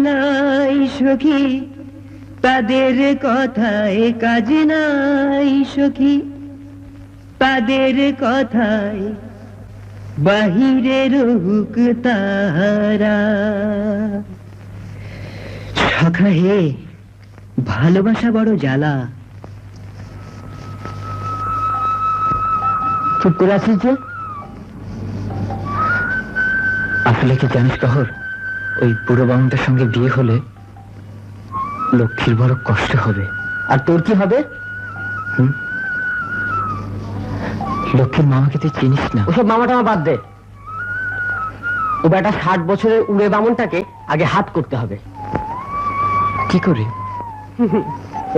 নাই সখী, তাদের কথায় কাজ নাই সখী, তাদের কথায় বাহিরে রহুক তাহারা। সখা হে, ভালোবাসা বড় জ্বালা। চুপ করে আছিস যে? আসলে কি জানিস টহর, ওই বুড়ো বামুনটার সঙ্গে বিয়ে হলে লক্ষ্মীর বড় কষ্ট হবে। আর তোর কি হবে? লক্ষ্মীর মামাকে তুই চিনিস না। ওসব মামাটা আমার বাদ দে। ও বেটা 60 বছরের উড়ে বামুনটাকে আগে হাত করতে হবে। কি করে?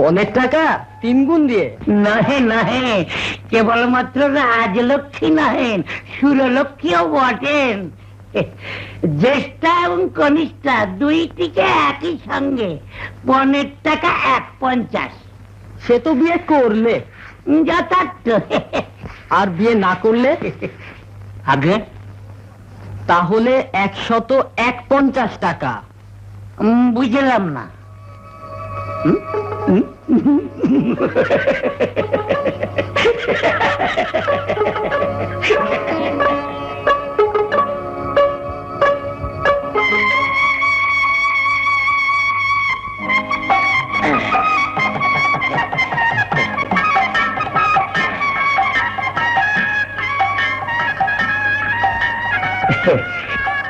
অনেক টাকা 3 গুণ দিয়ে। নহে নহে, কেবলমাত্র রাজলক্ষ্মী নহেন, সুরলক্ষ্মীও বটেন। জ্যেষ্ঠা এবং কনিষ্ঠা দুইটিকে একই সঙ্গে 15 টাকা 1.50। সে তো বিয়ে করলে যথার্থ। আর বিয়ে না করলে আগে তাহলে 151 টাকা। বুঝলাম না।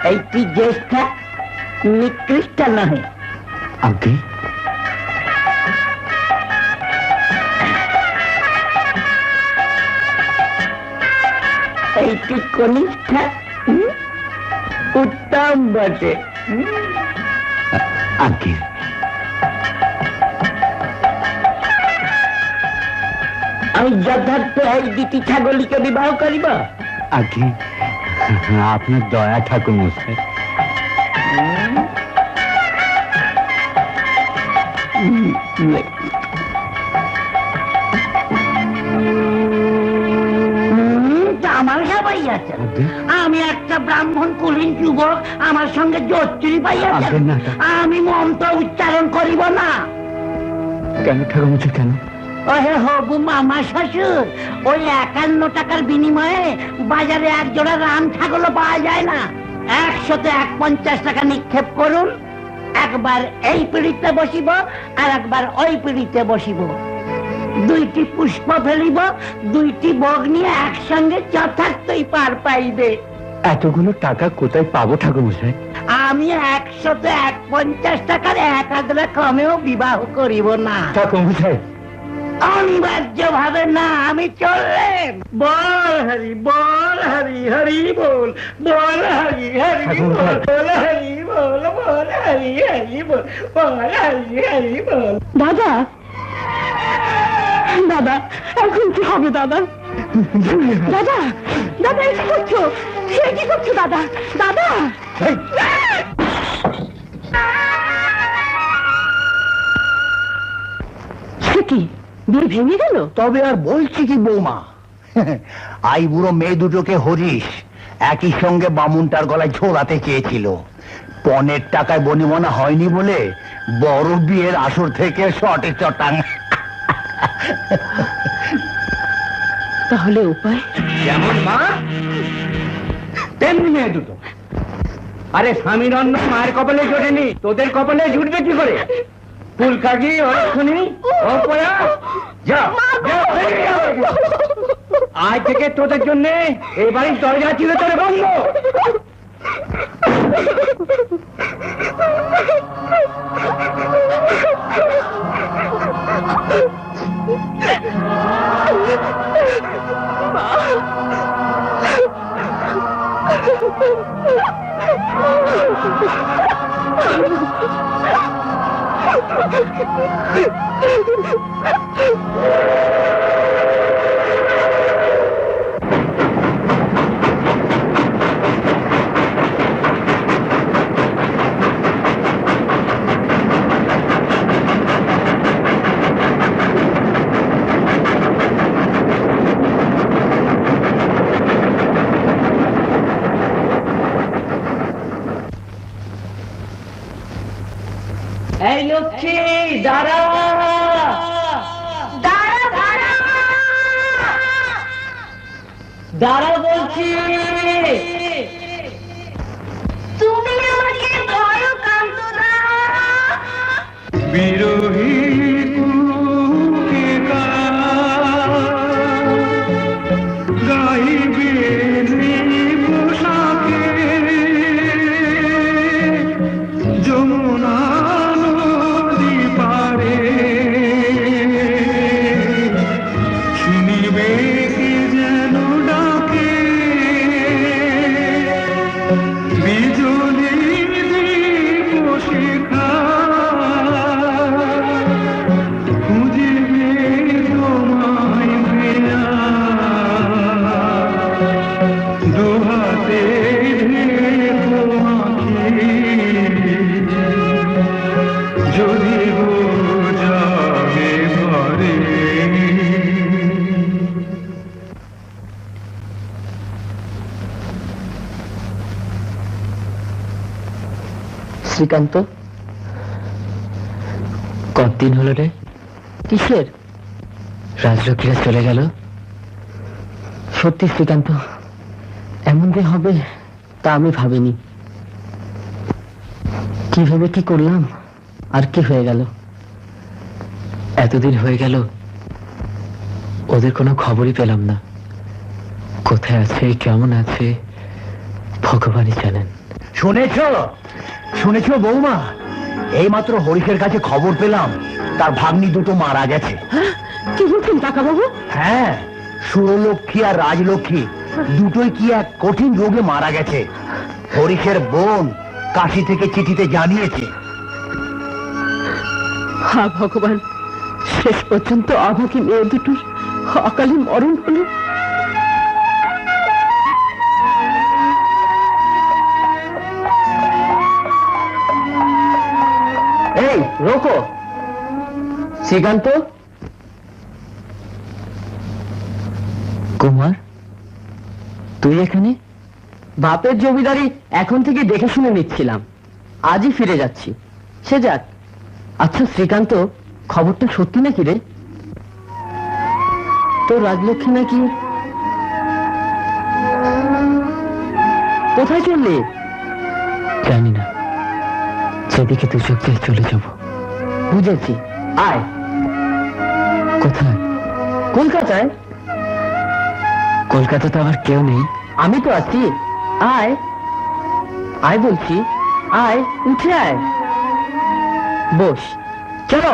এইটি জ্যেষ্ঠা নিকৃষ্ট নহে। আগে এইটি কনিষ্ঠা উত্তম বটে। আগে আমি যথার্থ এই দুটি ছাগলীকে বিবাহ করিব। আগে আপনার দয়া ঠাকুর মশাই। আমার সবাই আছে। আমি একটা ব্রাহ্মণ কুলীন যুবক, আমার সঙ্গে জোচ্চুরি পাইয়াছে। আমি মন্ত্র উচ্চারণ করিব না। কেন ঠাকুর মশাই, কেন? ওহে হবু মামা শ্বশুর, ওই 51 টাকার বিনিময়ে বাজারে এক জোড়া রাম ছাগলও পাওয়া যায় না। 151 টাকা নিক্ষেপ করুন। একবার এই পিড়িতে বসিব, আর একবার ওই পিড়িতে বসিব। 2টি পুষ্প ফেলিব, 2টি বগ নিয়ে একসঙ্গে যথার্থই পার পাইবে। এতগুলো টাকা কোথায় পাবো ঠাকুর মশাই? আমি 151 টাকার 1 কমেও বিবাহ করিব না। ঠাকুর মশাই অনিবার্য ভাবে না, আমি চললেন। বল হরি বল, হরি হরি বল, বল হরি হরি বল, বল হরি বল, বল হরি হরি বল, বল হরি হরি বল। দাদা, দাদা এখন কি হবে দাদা? দাদা, দাদা কি করছো? কি করছো দাদা? দাদা সে কি, বিয়ে ভেঙে গেল? তবে আর বলছি কি বৌমা, আই বুড়ো মেয়ে দুটোকে হরিশ একই সঙ্গে বামুনটার গলায় ঝোলাতে চেয়েছিল। 15 টাকায় বনিমনা হয়নি বলে বড় বিয়ের আসর থেকে শটে চটাং। তাহলে উপায়? যেমন মা তেমনি মেয়ে দুটো। আরে স্বামীর অন্ন মায়ের কপালে জোটেনি, তোদের কপালে জুটবে কি করে? ফুল কাকি শুনি যা, আজ থেকে তোদের জন্য এই বাড়ির দরজা ছিল তোর বন্ধ। এই লক্ষ্মী দাঁড়া, দাঁড়া দাঁড়া দাঁড়া বলছি। তুমি আমাকে ধরো কান্তদা। বিরোহী কুকে গাইবে পোশাকে যমুনা নদী পারে শুনিবে কে যেন ডাকে বিজলি দীপ শিখা খুঁজিবে তোমায় প্রিয়া দুহাতে তোমাকে যদি গো যাবে ঘরে। শ্রীকান্ত, কতদিন হলো রে? কিসের? রাজলক্ষ্মীরা চলে গেল। সত্যি শ্রীকান্ত, এমন যে হবে তা আমি ভাবিনি। কিভাবে কি করলাম আর কি হয়ে গেল। এতদিন হয়ে গেল ওদের কোনো খবরই পেলাম না। কোথায় আছে, কেমন আছে, ভগবানই জানেন। শুনেছো শুনেছো বৌমা, এইমাত্র হরিশের কাছে খবর পেলাম তার ভাগ্নি দুটো মারা গেছে। কি বলছেন কাকা বাবু? হ্যাঁ, সুরলক্ষ্মী আর রাজলক্ষ্মী দুটোই কি এক কঠিন রোগে মারা গেছে। হরিশের বোন কাশি থেকে চিঠিতে জানিয়েছে। হা ভগবান, শেষ পর্যন্ত আমাকে মেয়ে দুটোর অকালে মরণ হলো। এই রোকো, শ্রীকান্ত। কুমার, তুই এখানে? বাপের জমিদারি এখন থেকে দেখে শুনে নিচ্ছিলাম, আজই ফিরে যাচ্ছি। সে যাক। আচ্ছা শ্রীকান্ত, খবরটা সত্যি নাকি রে? তো রাজলক্ষ্মী নাকি? কোথায় চললি? জানি না, সেদিকে তুই চোখ দিয়ে চলে যাব। বুঝেছি, আয়। কোথায়? কলকাতায়। কলকাতাতে আমার কেউ নেই। আমি তো আছি, আয়। আয় বলছি, আয়, উঠে আয়, বস। চলো।